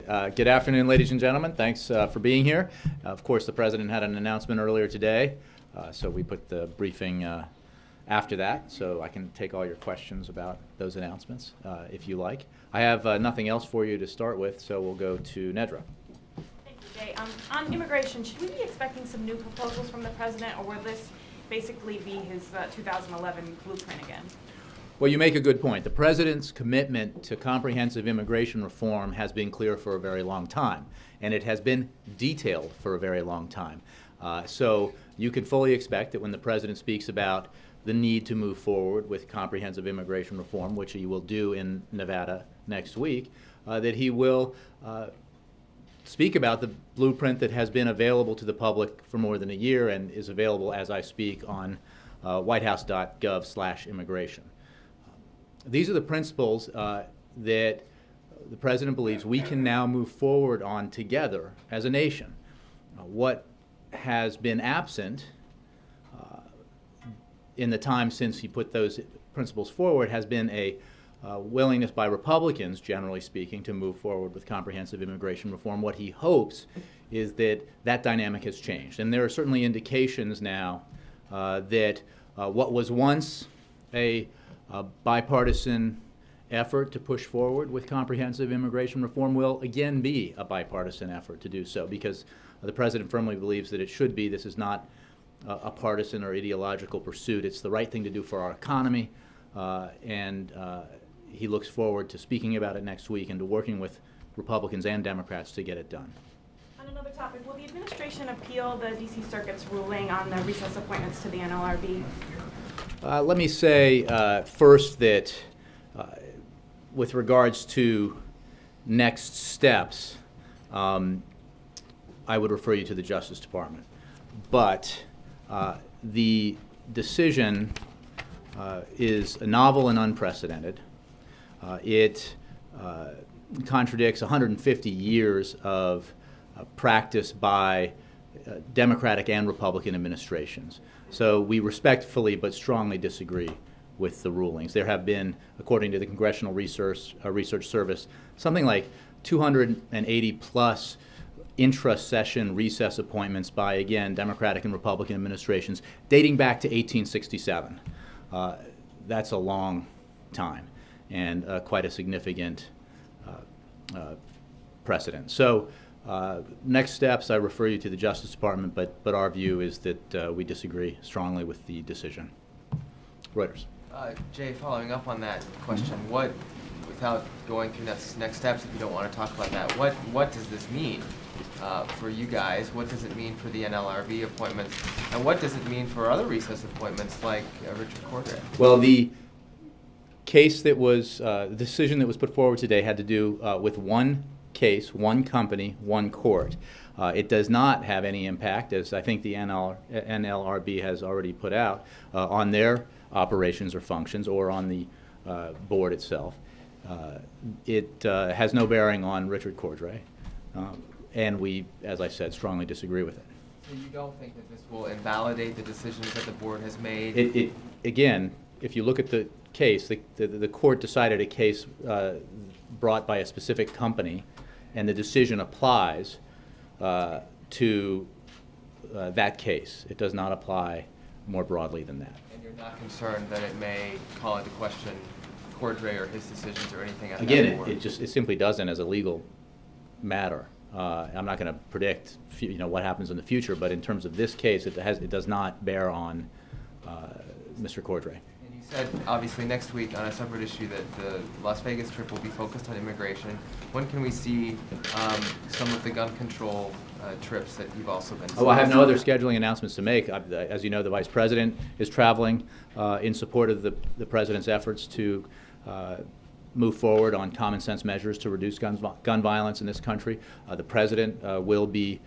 Good afternoon, ladies and gentlemen. Thanks for being here. Of course, the President had an announcement earlier today, so we put the briefing after that, so I can take all your questions about those announcements if you like. I have nothing else for you to start with, so we'll go to Nedra. Thank you, Jay. On immigration, should we be expecting some new proposals from the President, or will this basically be his 2011 blueprint again? Well, you make a good point. The President's commitment to comprehensive immigration reform has been clear for a very long time, and it has been detailed for a very long time. So you can fully expect that when the President speaks about the need to move forward with comprehensive immigration reform, which he will do in Nevada next week, that he will speak about the blueprint that has been available to the public for more than a year and is available as I speak on whitehouse.gov/immigration. These are the principles that the President believes we can now move forward on together as a nation. What has been absent in the time since he put those principles forward has been a willingness by Republicans, generally speaking, to move forward with comprehensive immigration reform. What he hopes is that that dynamic has changed. And there are certainly indications now that what was once a bipartisan effort to push forward with comprehensive immigration reform will again be a bipartisan effort to do so, because the President firmly believes that it should be. This is not a partisan or ideological pursuit. It's the right thing to do for our economy, and he looks forward to speaking about it next week and to working with Republicans and Democrats to get it done. On another topic, will the administration appeal the D.C. Circuit's ruling on the recess appointments to the NLRB? Let me say first that with regards to next steps, I would refer you to the Justice Department. But the decision is novel and unprecedented. It contradicts 150 years of practice by Democratic and Republican administrations. So we respectfully but strongly disagree with the rulings. There have been, according to the Congressional Research Service, something like 280 plus intra-session recess appointments by, again, Democratic and Republican administrations dating back to 1867. That's a long time and quite a significant precedent. So next steps, I refer you to the Justice Department, but our view is that we disagree strongly with the decision. Reuters. Jay, following up on that question, what, without going through next steps, if you don't want to talk about that, what does this mean for you guys? What does it mean for the NLRB appointments? And what does it mean for other recess appointments like Richard Cordray? Well, the case that was, the decision that was put forward today had to do with one case, one company, one court. It does not have any impact, as I think the NLRB has already put out, on their operations or functions or on the board itself. It has no bearing on Richard Cordray, and we, as I said, strongly disagree with it. So you don't think that this will invalidate the decisions that the board has made? Again, if you look at the case, the court decided a case brought by a specific company, and the decision applies to that case. It does not apply more broadly than that. And you're not concerned that it may call into question Cordray or his decisions or anything? Again, it simply doesn't as a legal matter. I'm not going to predict what happens in the future, but in terms of this case, it does not bear on Mr. Cordray. And you said, obviously, next week on a separate issue that the Las Vegas trip will be focused on immigration. When can we see some of the gun control trips that you've also been Oh, I have no other scheduling announcements to make. As you know, the Vice President is traveling in support of the President's efforts to move forward on common sense measures to reduce gun violence in this country. The President will be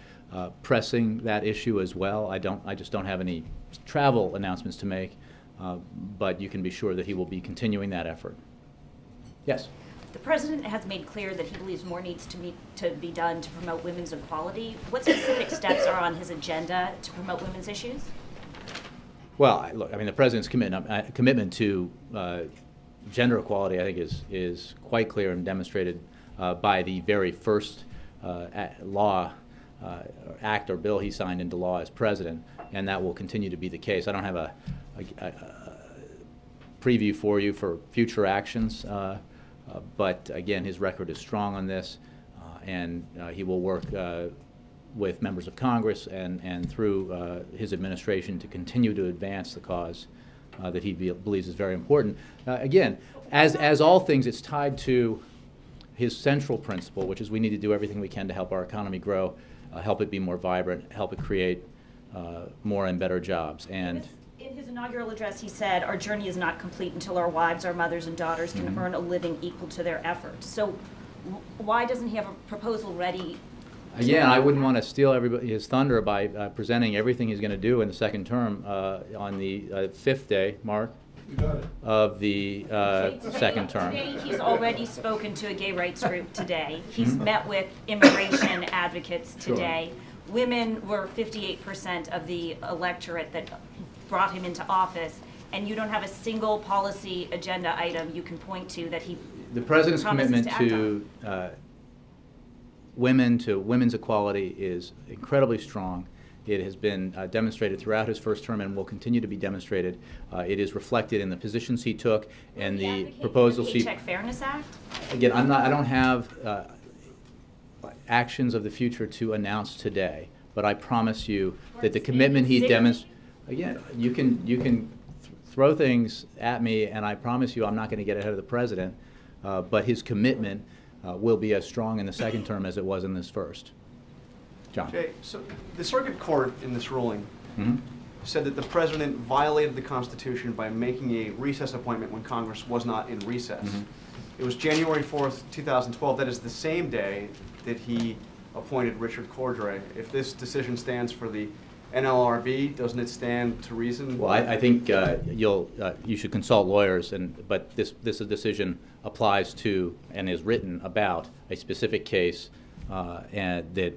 pressing that issue as well. I just don't have any travel announcements to make, but you can be sure that he will be continuing that effort. Yes? The President has made clear that he believes more needs to be done to promote women's equality. What specific steps are on his agenda to promote women's issues? Well, look, I mean, the President's commitment to gender equality, I think, is quite clear and demonstrated by the very first act or bill he signed into law as president, and that will continue to be the case. I don't have a preview for you for future actions, but again, his record is strong on this, and he will work with members of Congress and through his administration to continue to advance the cause that he believes is very important. Again, as all things, it's tied to his central principle, which is we need to do everything we can to help our economy grow, help it be more vibrant, help it create more and better jobs. And in his inaugural address, he said, "Our journey is not complete until our wives, our mothers, and daughters can earn a living equal to their efforts." So why doesn't he have a proposal ready? Again, I wouldn't want to steal his thunder by presenting everything he's going to do in the second term on the fifth day, Mark, of the second term. Today, he's already spoken to a gay rights group today. He's met with immigration advocates today. Sure. Women were 58% of the electorate that brought him into office, and you don't have a single policy agenda item you can point to that he The president's commitment to women's equality is incredibly strong. It has been demonstrated throughout his first term and will continue to be demonstrated. It is reflected in the positions he took and the proposals he. Paycheck Fairness Act? Again, I don't have actions of the future to announce today, but I promise you that the commitment he demonstrated. Again, you can throw things at me, and I promise you I'm not going to get ahead of the president. But his commitment will be as strong in the second term as it was in this first. John. Jay, so the circuit court in this ruling said that the president violated the Constitution by making a recess appointment when Congress was not in recess. It was January 4th, 2012. That is the same day that he appointed Richard Cordray. If this decision stands for the NLRB, doesn't it stand to reason? Well, I think you should consult lawyers, but this decision applies to and is written about a specific case that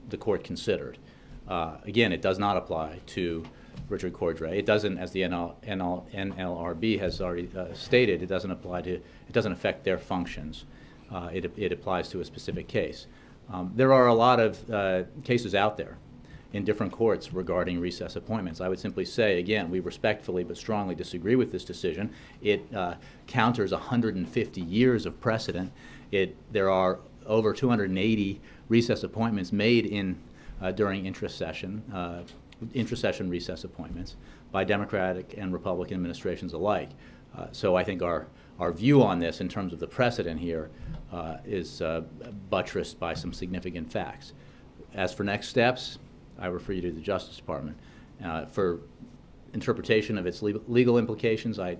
the court considered. Again, it does not apply to Richard Cordray. It doesn't, as the NLRB has already stated, it doesn't affect their functions. It applies to a specific case. There are a lot of cases out there in different courts regarding recess appointments. I would simply say, again, we respectfully but strongly disagree with this decision. It counters 150 years of precedent. There are over 280 recess appointments made during intra-session recess appointments by Democratic and Republican administrations alike. So I think our view on this in terms of the precedent here is buttressed by some significant facts. As for next steps, I refer you to the Justice Department. For interpretation of its legal implications, I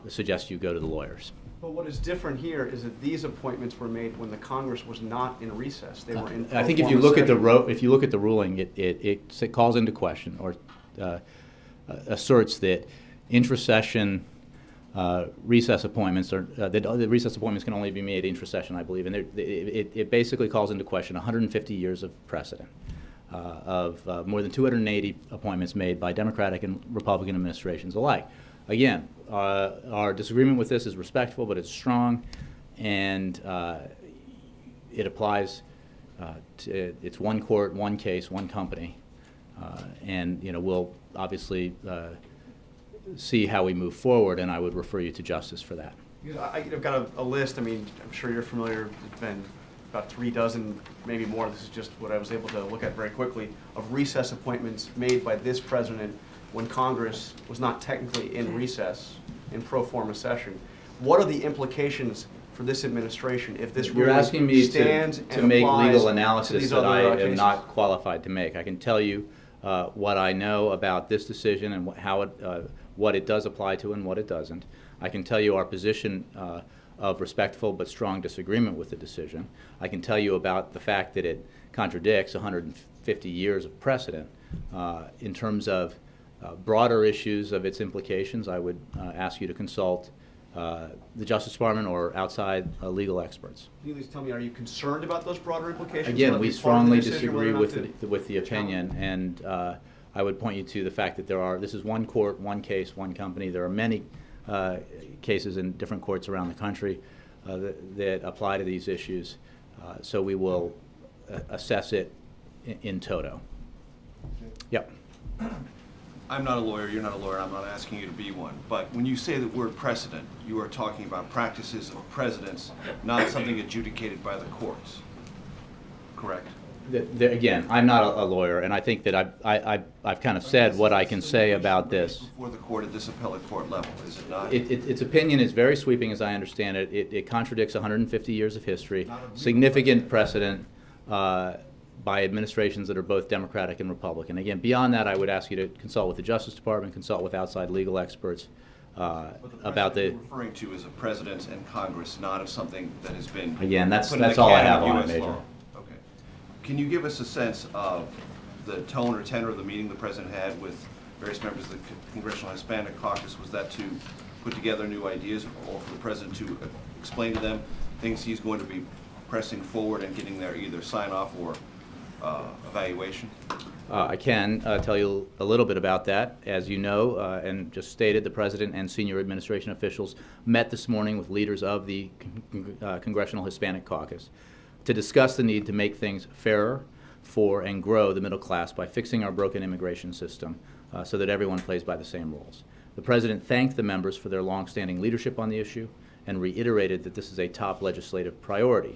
suggest you go to the lawyers. But what is different here is that these appointments were made when the Congress was not in recess. They were in. I think if you look at the ruling, it calls into question or asserts that intra-session recess appointments the recess appointments can only be made intra-session, I believe, and it basically calls into question 150 years of precedent of more than 280 appointments made by Democratic and Republican administrations alike. Again, our disagreement with this is respectful, but it's strong, and it applies to it's one court, one case, one company, and we'll obviously see how we move forward, and I would refer you to justice for that. I've got a list. I mean, I'm sure you're familiar. It's been about 3 dozen, maybe more. This is just what I was able to look at very quickly, of recess appointments made by this president when Congress was not technically in recess, in pro forma session. What are the implications for this administration if this You're ruling asking me stands to and make applies legal to analysis these that I other am cases? not qualified to make. I can tell you what I know about this decision and what it does apply to and what it doesn't. I can tell you our position of respectful but strong disagreement with the decision. I can tell you about the fact that it contradicts 150 years of precedent. In terms of broader issues of its implications, I would ask you to consult the Justice Department or outside legal experts. Can you at least tell me, are you concerned about those broader implications? Again, Will it we be part of the strongly decision whether or disagree not with the opinion, and I would point you to the fact that this is one court, one case, one company. There are many cases in different courts around the country. that apply to these issues. So we will assess it in toto. Yep. I'm not a lawyer, you're not a lawyer, I'm not asking you to be one, but when you say the word precedent, you are talking about practices of presidents, not something adjudicated by the courts, correct? Again, I'm not a lawyer, and I think that I've kind of said what I can say about this. Before the court at this appellate court level, is it not? Its opinion is very sweeping, as I understand it. It contradicts 150 years of history, significant precedent by administrations that are both Democratic and Republican. Again, beyond that, I would ask you to consult with the Justice Department, consult with outside legal experts about the. You're referring to as a president and Congress, not of something that has been. Again, that's put in the all I canon have of on it, US Major. law. Okay. Can you give us a sense of the tone or tenor of the meeting the president had with various members of the Congressional Hispanic Caucus? Was that to put together new ideas, or for the president to explain to them things he's going to be pressing forward and getting their either sign-off or evaluation? I can tell you a little bit about that. As you know, and just stated, the President and senior administration officials met this morning with leaders of the Congressional Hispanic Caucus to discuss the need to make things fairer for and grow the middle class by fixing our broken immigration system so that everyone plays by the same rules. The President thanked the members for their longstanding leadership on the issue and reiterated that this is a top legislative priority.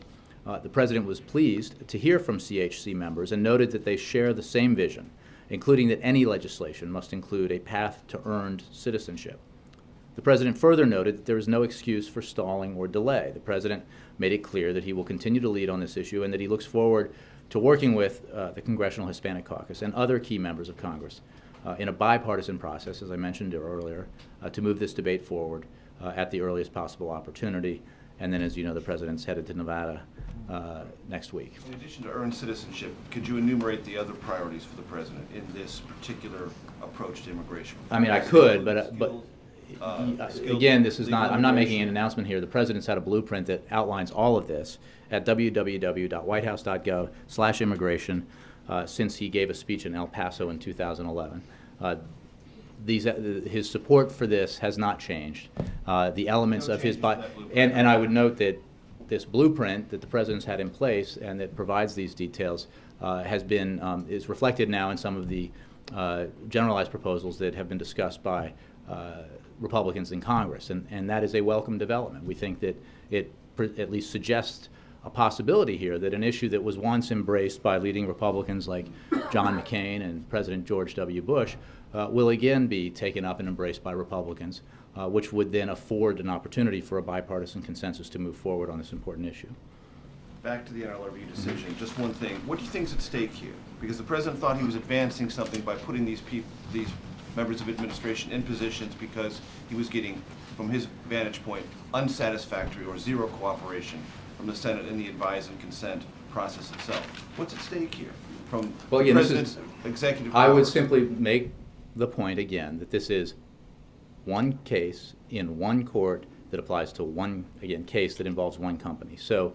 The President was pleased to hear from CHC members and noted that they share the same vision, including that any legislation must include a path to earned citizenship. The President further noted that there is no excuse for stalling or delay. The President made it clear that he will continue to lead on this issue and that he looks forward to working with the Congressional Hispanic Caucus and other key members of Congress in a bipartisan process, as I mentioned earlier, to move this debate forward at the earliest possible opportunity. And then, as you know, the President's headed to Nevada next week. In addition to earned citizenship, could you enumerate the other priorities for the President in this particular approach to immigration? I mean, I could, but again, this is not, I'm not making an announcement here. The President's had a blueprint that outlines all of this at www.whitehouse.gov/immigration since he gave a speech in El Paso in 2011. His support for this has not changed. The elements of his, and I would note that this blueprint that the President's had in place and that provides these details has been, is reflected now in some of the generalized proposals that have been discussed by Republicans in Congress, and that is a welcome development. We think that it at least suggests a possibility here that an issue that was once embraced by leading Republicans like John McCain and President George W. Bush will again be taken up and embraced by Republicans, which would then afford an opportunity for a bipartisan consensus to move forward on this important issue. Back to the NLRB decision, just one thing. What do you think is at stake here? Because the President thought he was advancing something by putting these members of administration in positions because he was getting, from his vantage point, unsatisfactory or zero cooperation from the Senate in the advise and consent process itself. What's at stake here from the President's executive power? I would simply make the point again that this is one case in one court that applies to one, again, case that involves one company. So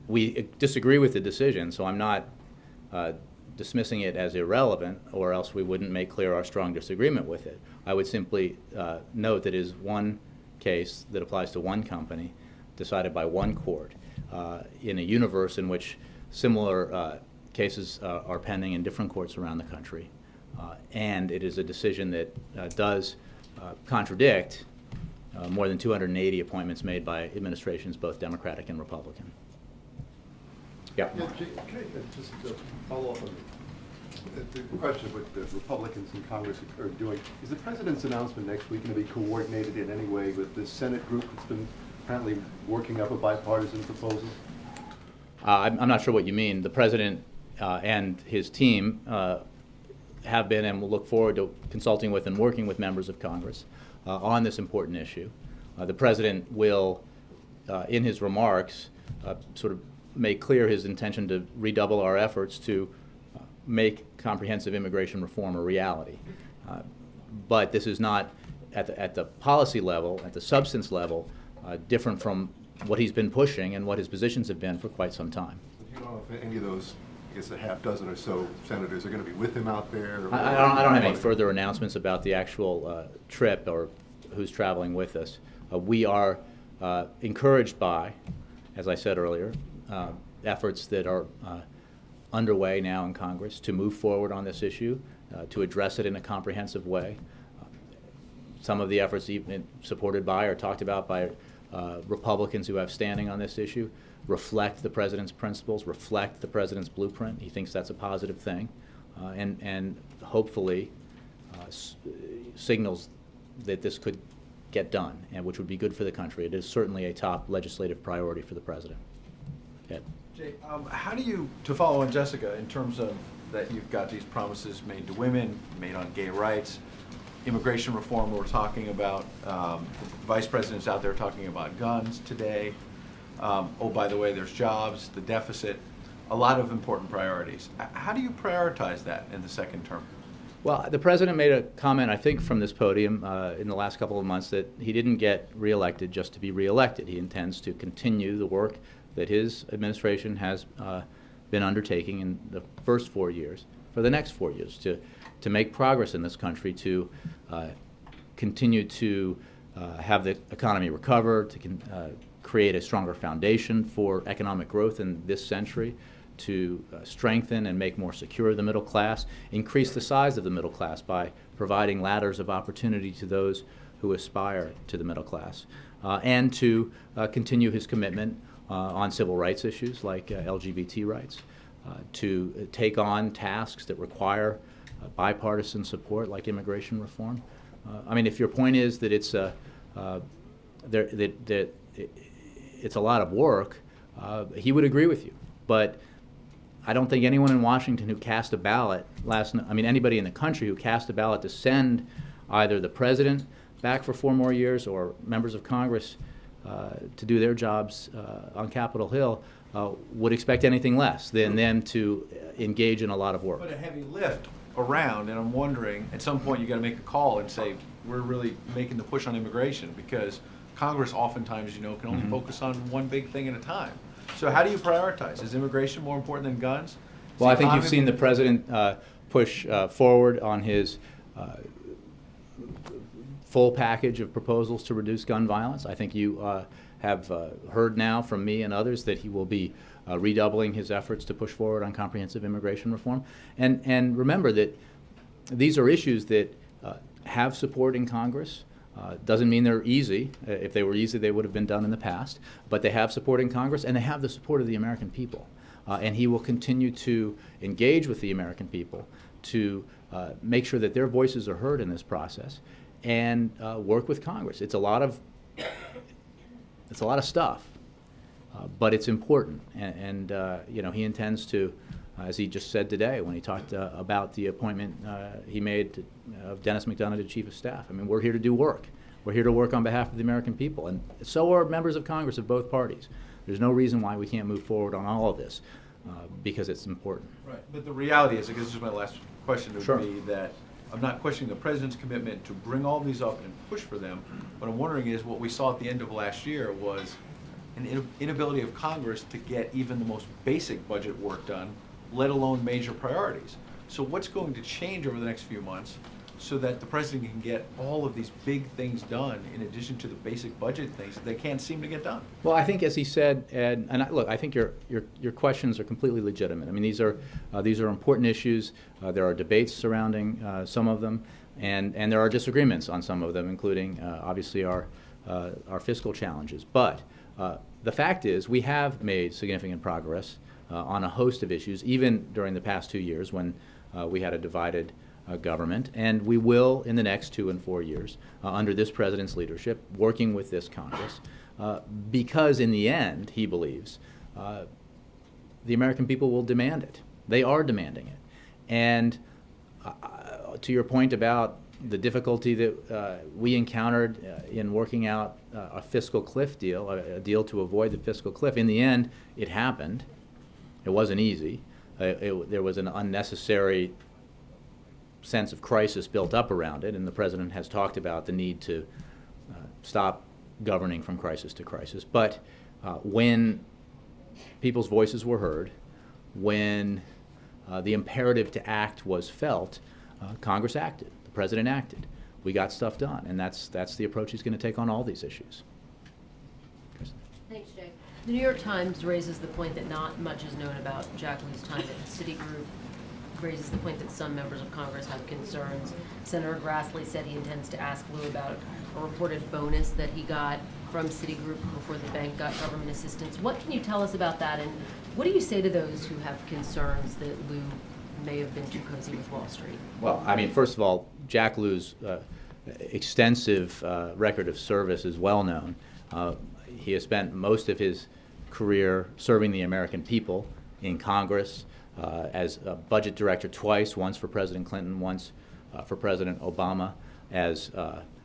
we disagree with the decision, so I'm not dismissing it as irrelevant, or else we wouldn't make clear our strong disagreement with it. I would simply note that it is one case that applies to one company decided by one court in a universe in which similar cases are pending in different courts around the country. And it is a decision that does contradict more than 280 appointments made by administrations, both Democratic and Republican. Yeah. Yeah, Jay, can I just follow up on the question of what the Republicans in Congress are doing? Is the President's announcement next week going to be coordinated in any way with the Senate group that's been apparently working up a bipartisan proposal? I'm not sure what you mean. The President and his team have been and will look forward to consulting with and working with members of Congress on this important issue. The President will, in his remarks, sort of make clear his intention to redouble our efforts to make comprehensive immigration reform a reality. But this is not, at the policy level, at the substance level, different from what he's been pushing and what his positions have been for quite some time. Do you know if any of those, I guess a half dozen or so senators are going to be with him out there? Or I don't have any further announcements about the actual trip or who's traveling with us. We are encouraged by, as I said earlier, efforts that are underway now in Congress to move forward on this issue, to address it in a comprehensive way. Some of the efforts even supported by or talked about by Republicans who have standing on this issue reflect the president's principles, reflect the president's blueprint. He thinks that's a positive thing, and hopefully signals that this could get done, and which would be good for the country. It is certainly a top legislative priority for the president. Ed. Jay, how do you, to follow on Jessica, in terms of that you've got these promises made to women, made on gay rights, immigration reform we're talking about, the vice president's out there talking about guns today. Oh, by the way, there's jobs, the deficit, a lot of important priorities. How do you prioritize that in the second term? Well, the president made a comment, I think, from this podium in the last couple of months that he didn't get reelected just to be reelected. He intends to continue the work that his administration has been undertaking in the first 4 years for the next 4 years to make progress in this country, to continue to have the economy recover, to create a stronger foundation for economic growth in this century, to strengthen and make more secure the middle class, increase the size of the middle class by providing ladders of opportunity to those who aspire to the middle class, and to continue his commitment on civil rights issues like LGBT rights, to take on tasks that require bipartisan support like immigration reform. I mean, if your point is that it's it's a lot of work, he would agree with you. But I don't think anyone in Washington who cast a ballot anybody in the country who cast a ballot to send either the president back for 4 more years or members of Congress to do their jobs on Capitol Hill would expect anything less than them to engage in a lot of work. But a heavy lift around, and I'm wondering, at some point you got to make a call and say, we're really making the push on immigration, because Congress oftentimes, you know, can only focus on one big thing at a time. So how do you prioritize? Is immigration more important than guns? Well, I think you've seen the president push forward on his full package of proposals to reduce gun violence. I think you have heard now from me and others that he will be redoubling his efforts to push forward on comprehensive immigration reform. And remember that these are issues that have support in Congress. Doesn't mean they're easy. If they were easy, they would have been done in the past. But they have support in Congress, and they have the support of the American people. And he will continue to engage with the American people to make sure that their voices are heard in this process, and work with Congress. It's a lot of stuff, but it's important. And you know, he intends to, as he just said today when he talked about the appointment he made of Dennis McDonough to Chief of Staff. I mean, we're here to do work. We're here to work on behalf of the American people, and so are members of Congress of both parties. There's no reason why we can't move forward on all of this, because it's important. Right, but the reality is, I guess this is my last question, would Sure. be that I'm not questioning the president's commitment to bring all these up and push for them. What I'm wondering is, what we saw at the end of last year was an inability of Congress to get even the most basic budget work done, let alone major priorities. So what's going to change over the next few months so that the president can get all of these big things done in addition to the basic budget things that they can't seem to get done? Well, I think, as he said, look, I think your questions are completely legitimate. I mean, these are important issues. There are debates surrounding some of them, and there are disagreements on some of them, including obviously our fiscal challenges. But the fact is, we have made significant progress on a host of issues, even during the past 2 years when we had a divided government, and we will in the next 2 and 4 years under this president's leadership, working with this Congress, because in the end, he believes, the American people will demand it. They are demanding it. And to your point about the difficulty that we encountered in working out a fiscal cliff deal, a deal to avoid the fiscal cliff, in the end, it happened. It wasn't easy. There was an unnecessary sense of crisis built up around it, and the president has talked about the need to stop governing from crisis to crisis. But when people's voices were heard, when the imperative to act was felt, Congress acted. The president acted. We got stuff done, and that's the approach he's going to take on all these issues. The New York Times raises the point that not much is known about Jack Lew's time at Citigroup, raises the point that some members of Congress have concerns. Senator Grassley said he intends to ask Lew about a reported bonus that he got from Citigroup before the bank got government assistance. What can you tell us about that, and what do you say to those who have concerns that Lew may have been too cozy with Wall Street? Well, I mean, first of all, Jack Lew's extensive record of service is well known. He has spent most of his career serving the American people in Congress as a budget director twice, once for President Clinton, once for President Obama, as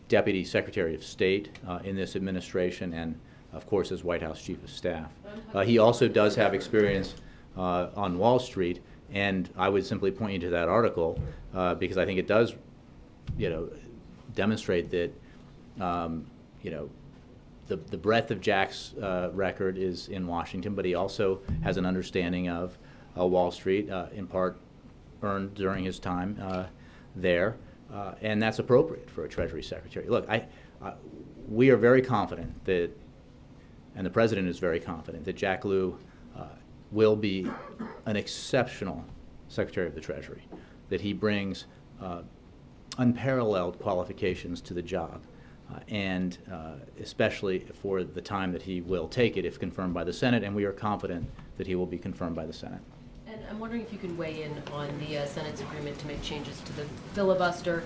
Deputy Secretary of State in this administration, and of course as White House Chief of Staff. He also does have experience on Wall Street, and I would simply point you to that article because I think it does, demonstrate that, the breadth of Jack's record is in Washington, but he also has an understanding of Wall Street, in part earned during his time there, and that's appropriate for a Treasury Secretary. Look, we are very confident that, and the President is very confident, that Jack Lew will be an exceptional Secretary of the Treasury, that he brings unparalleled qualifications to the job, and especially for the time that he will take it if confirmed by the Senate, and we are confident that he will be confirmed by the Senate. And I'm wondering if you can weigh in on the Senate's agreement to make changes to the filibuster.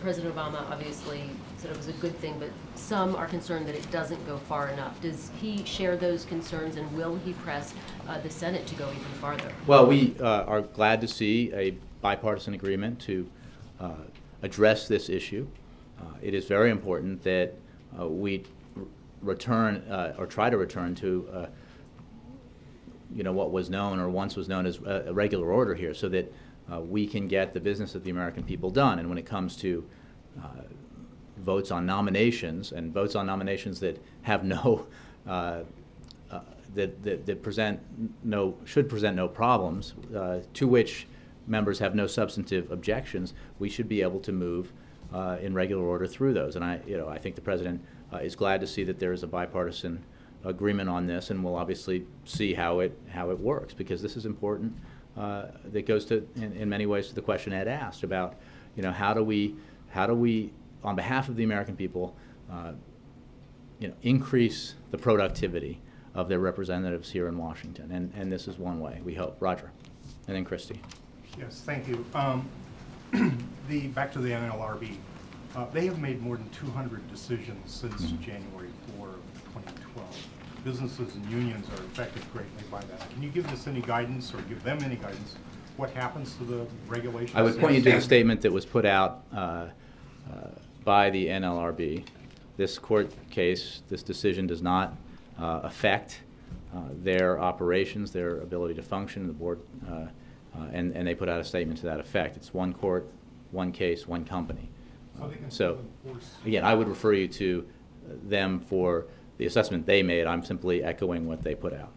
President Obama obviously said it was a good thing, but some are concerned that it doesn't go far enough. Does he share those concerns, and will he press the Senate to go even farther? Well, we are glad to see a bipartisan agreement to address this issue. It is very important that we return or try to return to what was known or once was known as a regular order here, so that we can get the business of the American people done. And when it comes to votes on nominations, and votes on nominations that have no should present no problems, to which members have no substantive objections, we should be able to move in regular order through those. And I think the President is glad to see that there is a bipartisan agreement on this, and we'll obviously see how it works, because this is important. That goes to, in many ways, to the question Ed asked about, how do we, on behalf of the American people, increase the productivity of their representatives here in Washington, and this is one way, we hope. Roger, and then Christy. Yes, thank you. Back to the NLRB. They have made more than 200 decisions since January 4 of 2012. Businesses and unions are affected greatly by that. Can you give us any guidance, or give them any guidance, what happens to the regulations? I would point you to the statement that was put out by the NLRB. This court case, this decision does not affect their operations, their ability to function. The board, and they put out a statement to that effect. It's one court, one case, one company. So again, I would refer you to them for the assessment they made. I'm simply echoing what they put out.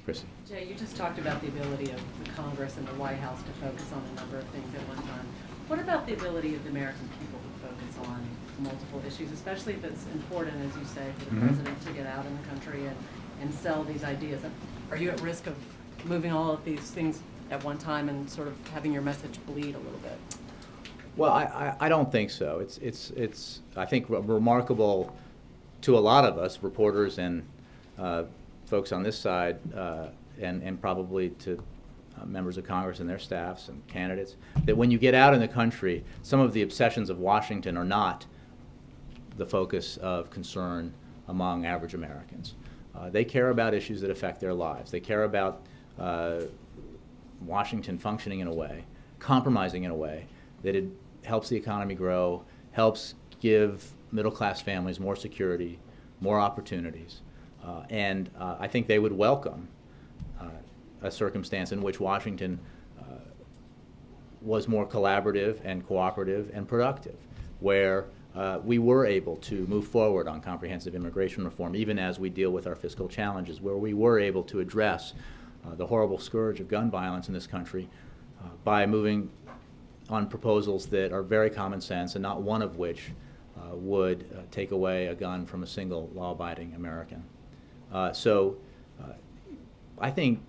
Chrissy. Jay, you just talked about the ability of the Congress and the White House to focus on a number of things at one time. What about the ability of the American people to focus on multiple issues, especially if it's important, as you say, for the President to get out in the country and sell these ideas? Are you at risk of moving all of these things at one time and sort of having your message bleed a little bit? Well, I don't think so. It's I think remarkable to a lot of us, reporters and folks on this side, and probably to members of Congress and their staffs and candidates, that when you get out in the country, some of the obsessions of Washington are not the focus of concern among average Americans. They care about issues that affect their lives. They care about Washington functioning in a way, compromising in a way, that it helps the economy grow, helps give middle-class families more security, more opportunities. And I think they would welcome a circumstance in which Washington was more collaborative and cooperative and productive, where we were able to move forward on comprehensive immigration reform, even as we deal with our fiscal challenges, where we were able to address the horrible scourge of gun violence in this country by moving on proposals that are very common sense, and not one of which would take away a gun from a single law-abiding American. So I think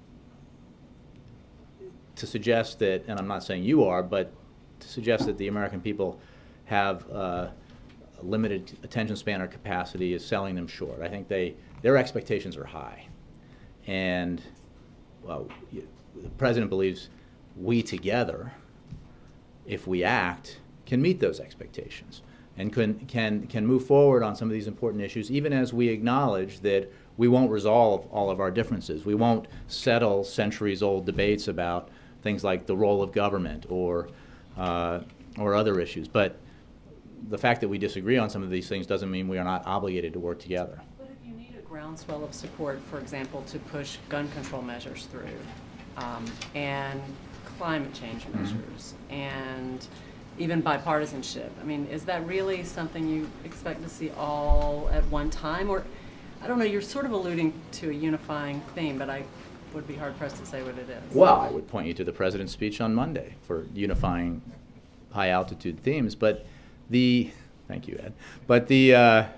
to suggest that, and I'm not saying you are, but to suggest that the American people have a limited attention span or capacity is selling them short. I think their expectations are high. And well, the President believes we together, if we act, can meet those expectations and can move forward on some of these important issues, even as we acknowledge that we won't resolve all of our differences. We won't settle centuries-old debates about things like the role of government or other issues. But the fact that we disagree on some of these things doesn't mean we are not obligated to work together. But if you need a groundswell of support, for example, to push gun control measures through, and climate change measures, and even bipartisanship, I mean, is that really something you expect to see all at one time? Or, I don't know, you're sort of alluding to a unifying theme, but I would be hard-pressed to say what it is. Well, I would point you to the President's speech on Monday for unifying high-altitude themes, but thank you, Ed, but I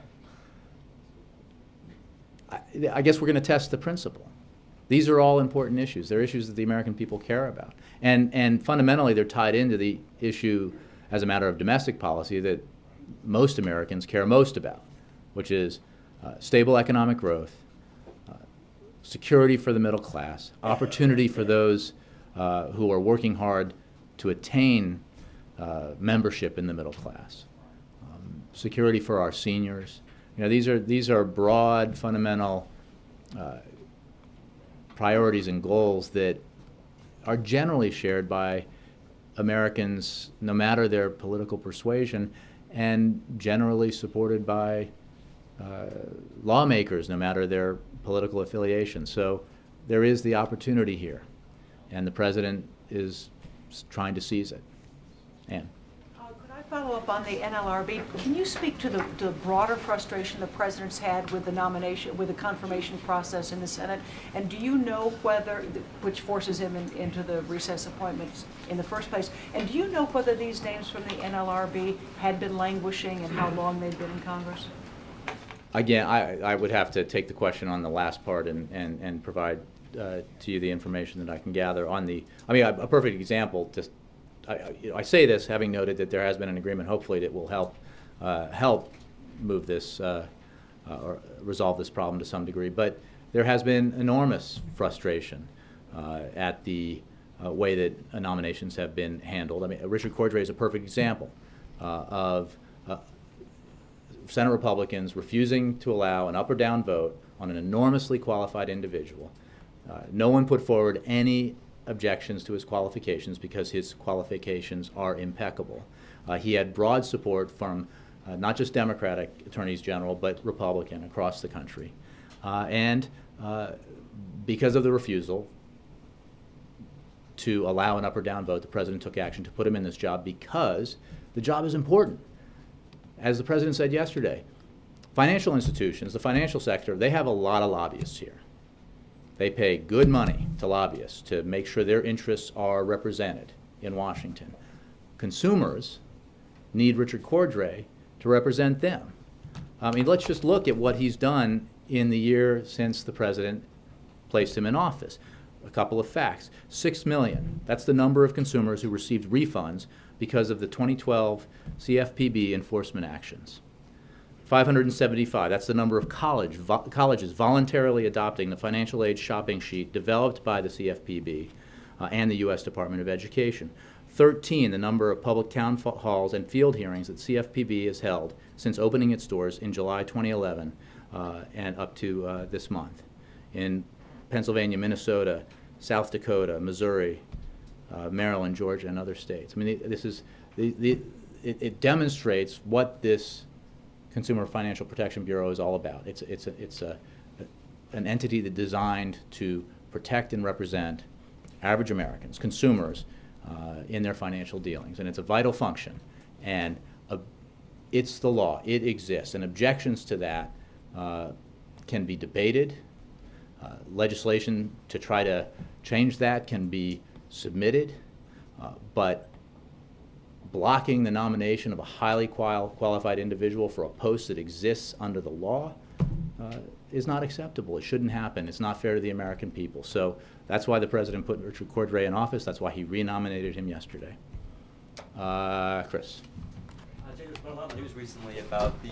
guess we're going to test the principle. These are all important issues. They're issues that the American people care about. And fundamentally, they're tied into the issue as a matter of domestic policy that most Americans care most about, which is stable economic growth, security for the middle class, opportunity for those who are working hard to attain membership in the middle class, security for our seniors. You know, these are broad, fundamental priorities and goals that are generally shared by Americans, no matter their political persuasion, and generally supported by lawmakers, no matter their political affiliation. So there is the opportunity here, and the President is trying to seize it. Ann. Could I follow up on the NLRB? Can you speak to the broader frustration the President's had with the nomination, with the confirmation process in the Senate? And do you know whether, which forces him into the recess appointments in the first place, and do you know whether these names from the NLRB had been languishing and how long they'd been in Congress? Again, I would have to take the question on the last part and provide to you the information that I can gather on the, I mean, a perfect example, just, I say this having noted that there has been an agreement, hopefully, that will help move this or resolve this problem to some degree. But there has been enormous frustration at the way that nominations have been handled. I mean, Richard Cordray is a perfect example of Senate Republicans refusing to allow an up or down vote on an enormously qualified individual. No one put forward any objections to his qualifications because his qualifications are impeccable. He had broad support from not just Democratic attorneys general, but Republican across the country. And because of the refusal to allow an up or down vote, the President took action to put him in this job because the job is important. As the President said yesterday, financial institutions, the financial sector, they have a lot of lobbyists here. They pay good money to lobbyists to make sure their interests are represented in Washington. Consumers need Richard Cordray to represent them. I mean, let's just look at what he's done in the year since the President placed him in office. A couple of facts. 6 million, that's the number of consumers who received refunds because of the 2012 CFPB enforcement actions. 575, that's the number of colleges voluntarily adopting the financial aid shopping sheet developed by the CFPB and the U.S. Department of Education. 13, the number of public town halls and field hearings that CFPB has held since opening its doors in July 2011 and up to this month. In Pennsylvania, Minnesota, South Dakota, Missouri, Maryland, Georgia, and other states. I mean, this is it demonstrates what this Consumer Financial Protection Bureau is all about. It's an entity that's designed to protect and represent average Americans, consumers, in their financial dealings, and it's a vital function. And it's the law. It exists, and objections to that can be debated. Legislation to try to change that can be submitted, but blocking the nomination of a highly qualified individual for a post that exists under the law, is not acceptable. It shouldn't happen. It's not fair to the American people. So that's why the president put Richard Cordray in office. That's why he renominated him yesterday. Chris. Jay, there's been a lot of news recently about the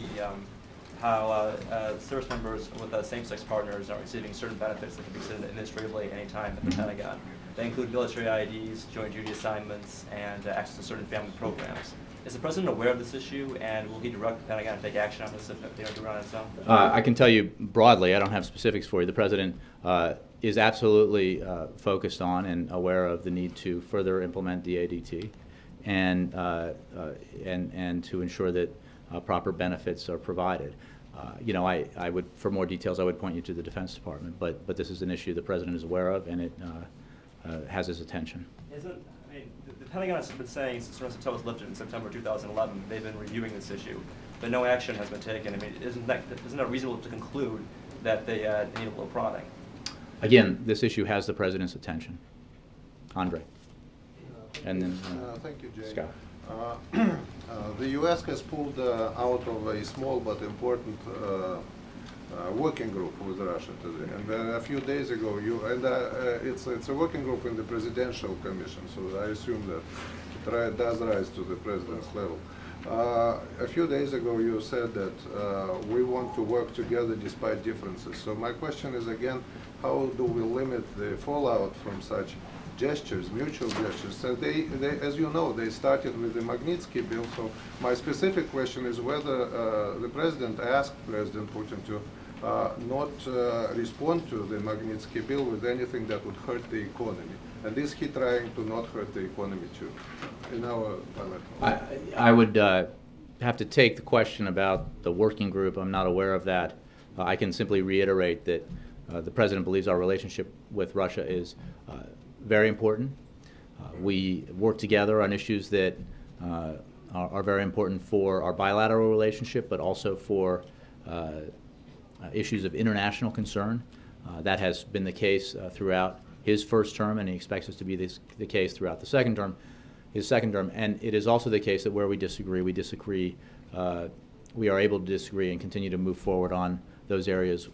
how service members with same-sex partners are receiving certain benefits that can be extended administratively anytime at the Pentagon. They include military IDs, joint duty assignments, and access to certain family programs. Is the president aware of this issue, and will he direct the Pentagon to take action on this if they don't do it on its own? I can tell you broadly, I don't have specifics for you. The president is absolutely focused on and aware of the need to further implement DADT and to ensure that proper benefits are provided. You know, I would, for more details, I would point you to the Defense Department, but this is an issue the president is aware of, and it has his attention. I mean, the Pentagon has been saying since Tow was lifted in September 2011, they've been reviewing this issue, but no action has been taken. I mean, isn't it reasonable to conclude that they need a little prodding? Again, this issue has the president's attention. Andre. And then thank you, Jay. Scott. The U.S. has pulled out of a small but important working group with Russia today. And then a few days ago, it's a working group in the Presidential Commission, so I assume that it does rise to the president's level. A few days ago, you said that we want to work together despite differences. So my question is again, how do we limit the fallout from such gestures, mutual gestures? And they, as you know, they started with the Magnitsky bill. So my specific question is whether the president asked President Putin to not respond to the Magnitsky bill with anything that would hurt the economy. And is he trying to not hurt the economy too, in our bilateral? I would have to take the question about the working group. I'm not aware of that. I can simply reiterate that the president believes our relationship with Russia is very important. We work together on issues that are very important for our bilateral relationship, but also for issues of international concern. That has been the case throughout his first term, and he expects it to be the case throughout the second term, his second term. And it is also the case that where we disagree, we are able to disagree and continue to move forward on those areas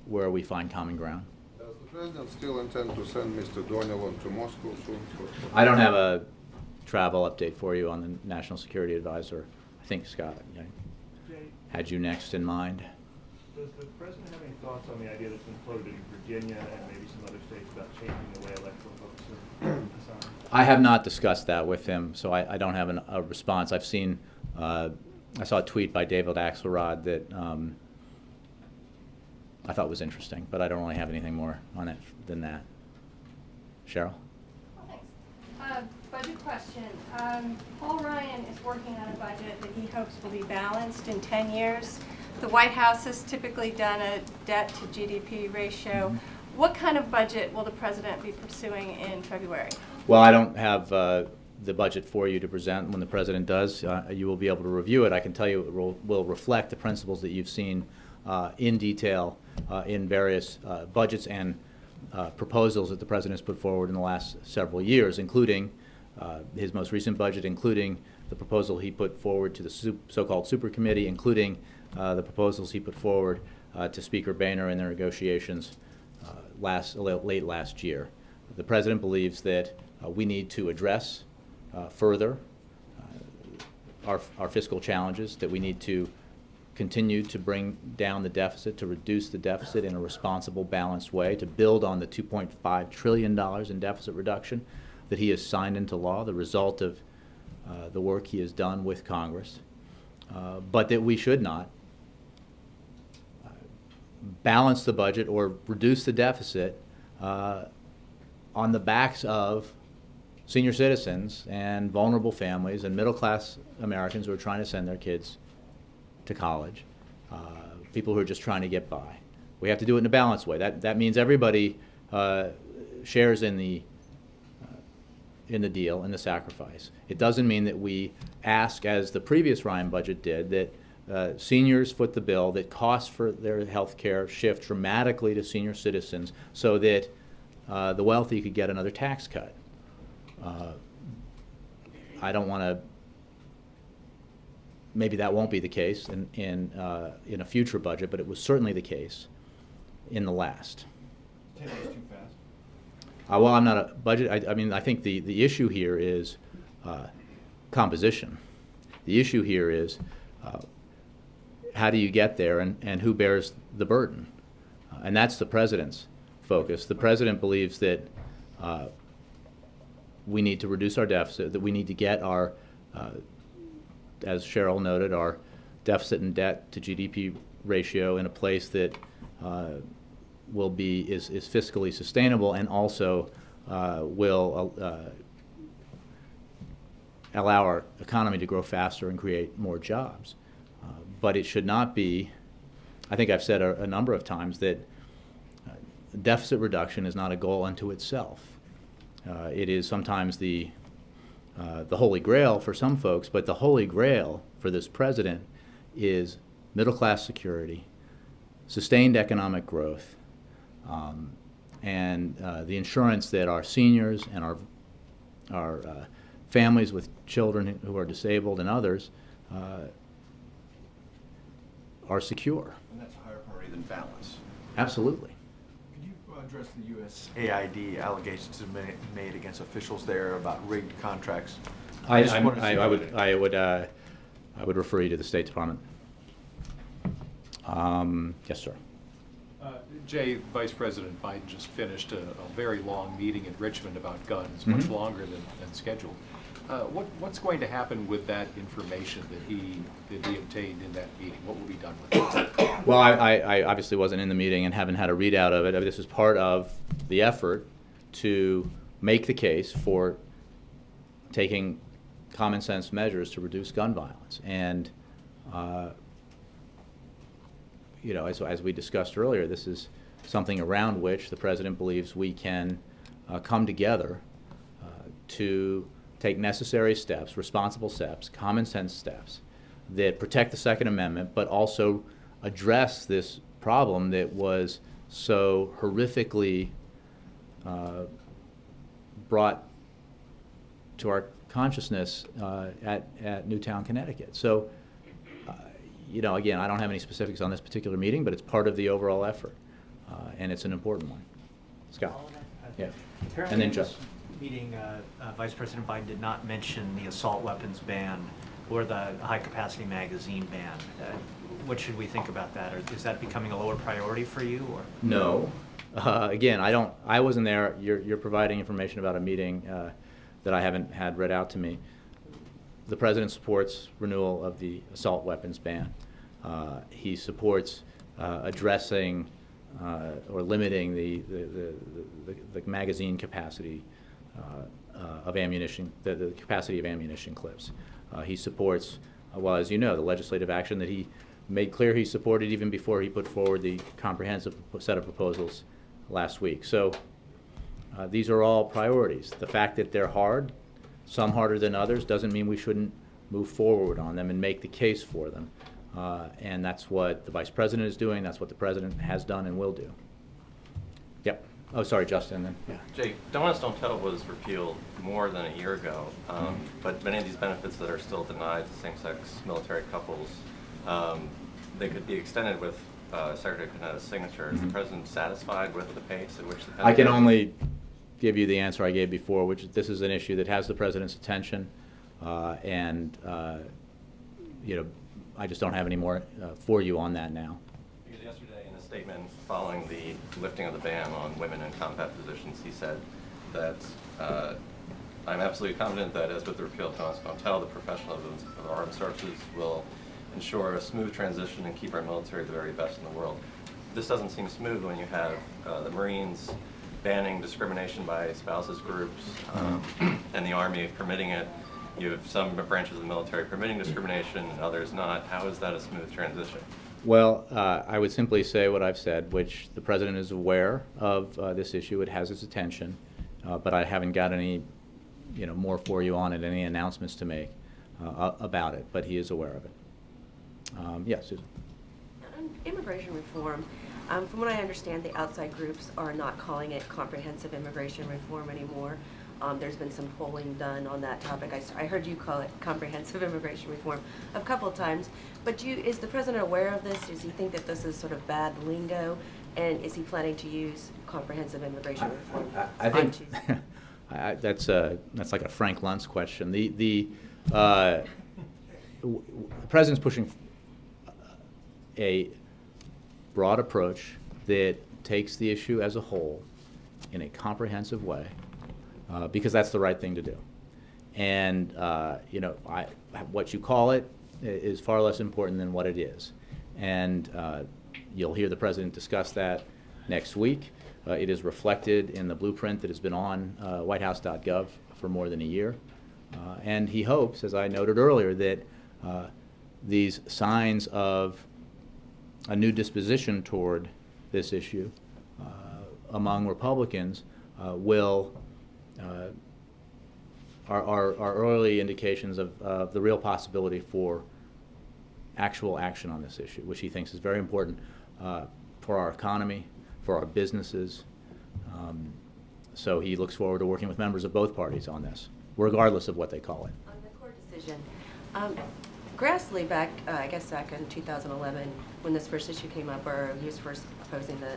where we find common ground. Does the president still intend to send Mr. Donovan to Moscow soon? I don't have a travel update for you on the National Security Advisor. I think, Scott, I had you next in mind. Does the president have any thoughts on the idea that's been floated in Virginia and maybe some other states about changing the way electoral votes are assigned? I have not discussed that with him, so I don't have a response. I've seen, I saw a tweet by David Axelrod that I thought was interesting, but I don't really have anything more on it than that. Cheryl? Well, thanks. Budget question. Paul Ryan is working on a budget that he hopes will be balanced in 10 years. The White House has typically done a debt to GDP ratio. What kind of budget will the president be pursuing in February? Well, I don't have the budget for you to present. When the president does, you will be able to review it. I can tell you it will reflect the principles that you've seen in detail in various budgets and proposals that the president has put forward in the last several years, including his most recent budget, including the proposal he put forward to the so-called super committee, including the proposals he put forward to Speaker Boehner in their negotiations late last year. The president believes that we need to address further our fiscal challenges, that we need to continue to bring down the deficit, to reduce the deficit in a responsible, balanced way, to build on the $2.5 trillion in deficit reduction that he has signed into law, the result of the work he has done with Congress, but that we should not balance the budget or reduce the deficit on the backs of senior citizens and vulnerable families and middle-class Americans who are trying to send their kids to college, people who are just trying to get by. We have to do it in a balanced way. That means everybody shares in the deal, in the sacrifice. It doesn't mean that we ask, as the previous Ryan budget did, that seniors foot the bill, that costs for their health care shift dramatically to senior citizens so that the wealthy could get another tax cut. I don't want to maybe that won't be the case in a future budget, but it was certainly the case in the last. 10 years too fast. Well, I'm not a budget. I mean, I think the issue here is composition. The issue here is how do you get there, and who bears the burden? And that's the president's focus. The president believes that we need to reduce our deficit, that we need to get our, as Cheryl noted, our deficit and debt to GDP ratio in a place that is fiscally sustainable, and also will allow our economy to grow faster and create more jobs. But it should not be, I think I've said a number of times that deficit reduction is not a goal unto itself. It is sometimes the holy grail for some folks, but the holy grail for this president is middle-class security, sustained economic growth, and the assurance that our seniors and our families with children who are disabled and others are secure. And that's a higher priority than balance. Absolutely. Could you address the USAID allegations made against officials there about rigged contracts? I would refer you to the State Department. Yes, sir. Jay, Vice President Biden just finished a very long meeting in Richmond about guns, much longer than scheduled. What's going to happen with that information that he obtained in that meeting? What will be done with it? Well, I obviously wasn't in the meeting and haven't had a readout of it. This is part of the effort to make the case for taking common sense measures to reduce gun violence. And you know, as we discussed earlier, this is something around which the president believes we can come together to take necessary steps, responsible steps, common sense steps that protect the Second Amendment, but also address this problem that was so horrifically brought to our consciousness at Newtown, Connecticut. So, you know, again, I don't have any specifics on this particular meeting, but it's part of the overall effort, and it's an important one. Scott? Yeah. Apparently And then in this Justin. meeting, Vice President Biden did not mention the assault weapons ban or the high-capacity magazine ban. What should we think about that? Or is that becoming a lower priority for you? Or? No. Again, I wasn't there. You're providing information about a meeting that I haven't had read out to me. The president supports renewal of the assault weapons ban. He supports addressing or limiting the magazine capacity of ammunition, the capacity of ammunition clips. He supports, well, as you know, the legislative action that he made clear he supported even before he put forward the comprehensive set of proposals last week. So these are all priorities. The fact that they're hard, some harder than others, doesn't mean we shouldn't move forward on them and make the case for them. And that's what the Vice President is doing. That's what the President has done and will do. Yep. Oh, sorry, Justin. Then. Yeah. Jay, Don't Ask, Don't Tell was repealed more than a year ago, but many of these benefits that are still denied to same-sex military couples, they could be extended with Secretary Panetta's signature. Is the President satisfied with the pace at which the I can only give you the answer I gave before, which this is an issue that has the President's attention, and you know, I just don't have any more for you on that now. Because yesterday in a statement following the lifting of the ban on women in combat positions, he said that I'm absolutely confident that as with the repeal of Don't Ask, Don't Tell, the professionalism of our armed services will ensure a smooth transition and keep our military the very best in the world. This doesn't seem smooth when you have the Marines banning discrimination by spouses groups and the Army permitting it. You have some branches of the military permitting discrimination and others not. How is that a smooth transition? Well, I would simply say what I've said, which the President is aware of this issue. It has his attention, but I haven't got any, you know, more for you on it, any announcements to make about it. But he is aware of it. Yes, Susan. On immigration reform, from what I understand, the outside groups are not calling it comprehensive immigration reform anymore. There's been some polling done on that topic. I heard you call it comprehensive immigration reform a couple of times. But is the president aware of this? Does he think that this is sort of bad lingo? And is he planning to use comprehensive immigration reform? I think that's like a Frank Luntz question. The president's pushing a broad approach that takes the issue as a whole in a comprehensive way, because that's the right thing to do. And you know, what you call it is far less important than what it is. And you'll hear the president discuss that next week. It is reflected in the blueprint that has been on whitehouse.gov for more than a year. And he hopes, as I noted earlier, that these signs of a new disposition toward this issue among Republicans are early indications of the real possibility for actual action on this issue, which he thinks is very important for our economy, for our businesses. So he looks forward to working with members of both parties on this, regardless of what they call it. On the court decision, Grassley back in 2011, when this first issue came up, or he was first opposing the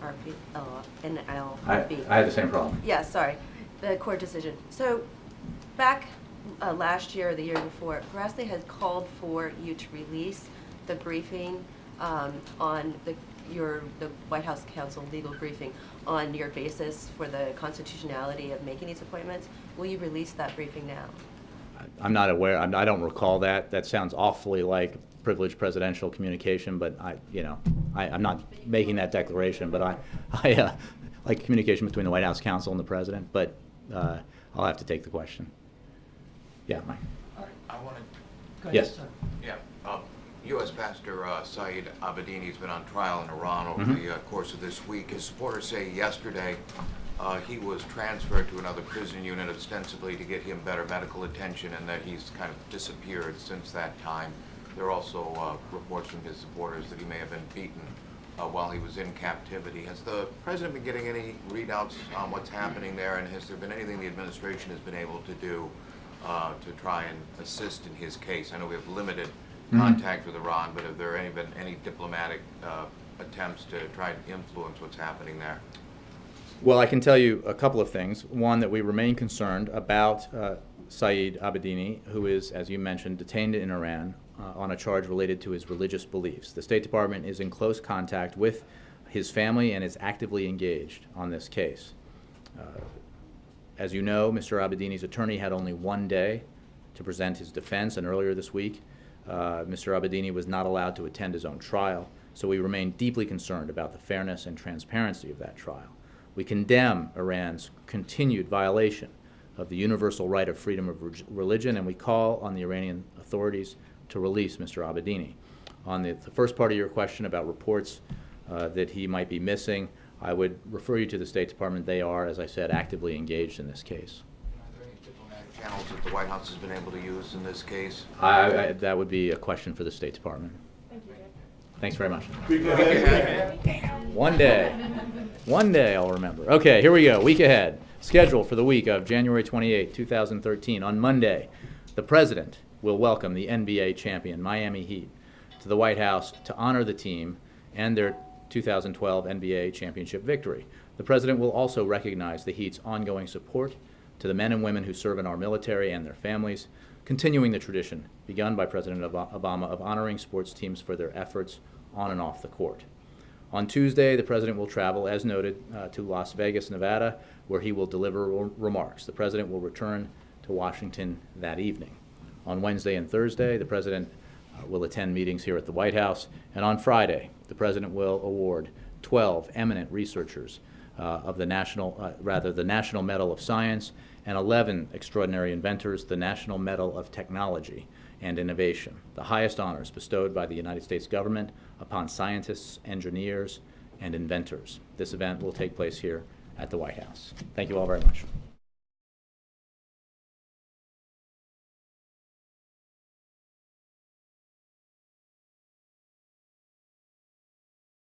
NLRB. I had the same problem. Yeah, sorry, the court decision. So back last year or the year before, Grassley had called for you to release the briefing on the White House Counsel legal briefing on your basis for the constitutionality of making these appointments. Will you release that briefing now? I'm not aware. I don't recall that. That sounds awfully like privileged presidential communication, but I'm not making that declaration. But I like communication between the White House counsel and the president. But I'll have to take the question. Yeah, Mike. I want to. Yes. Yeah. U.S. Pastor Saeed Abedini has been on trial in Iran over the course of this week. His supporters say yesterday he was transferred to another prison unit ostensibly to get him better medical attention, and that he's kind of disappeared since that time. There are also reports from his supporters that he may have been beaten while he was in captivity. Has the president been getting any readouts on what's happening there, and has there been anything the administration has been able to do to try and assist in his case? I know we have limited contact with Iran, but have there been any diplomatic attempts to try and influence what's happening there? Well, I can tell you a couple of things. One, that we remain concerned about Saeed Abedini, who is, as you mentioned, detained in Iran on a charge related to his religious beliefs. The State Department is in close contact with his family and is actively engaged on this case. As you know, Mr. Abedini's attorney had only one day to present his defense, and earlier this week, Mr. Abedini was not allowed to attend his own trial, so we remain deeply concerned about the fairness and transparency of that trial. We condemn Iran's continued violation of the universal right of freedom of religion, and we call on the Iranian authorities to release Mr. Abedini. On the first part of your question about reports that he might be missing, I would refer you to the State Department. They are, as I said, actively engaged in this case. Are there any diplomatic channels that the White House has been able to use in this case? That would be a question for the State Department. Thank you. Thanks very much. Week ahead. Damn. One day I'll remember. Okay, here we go. Week ahead. Schedule for the week of January 28, 2013. On Monday, the President will welcome the NBA champion Miami Heat to the White House to honor the team and their 2012 NBA championship victory. The President will also recognize the Heat's ongoing support to the men and women who serve in our military and their families, continuing the tradition begun by President Obama of honoring sports teams for their efforts on and off the court. On Tuesday, the President will travel, as noted, to Las Vegas, Nevada, where he will deliver remarks. The President will return to Washington that evening. On Wednesday and Thursday, the President will attend meetings here at the White House, and on Friday, the President will award 12 eminent researchers of the National Medal of Science and 11 extraordinary inventors the National Medal of Technology and Innovation, the highest honors bestowed by the United States government upon scientists, engineers, and inventors. This event will take place here at the White House. Thank you all very much.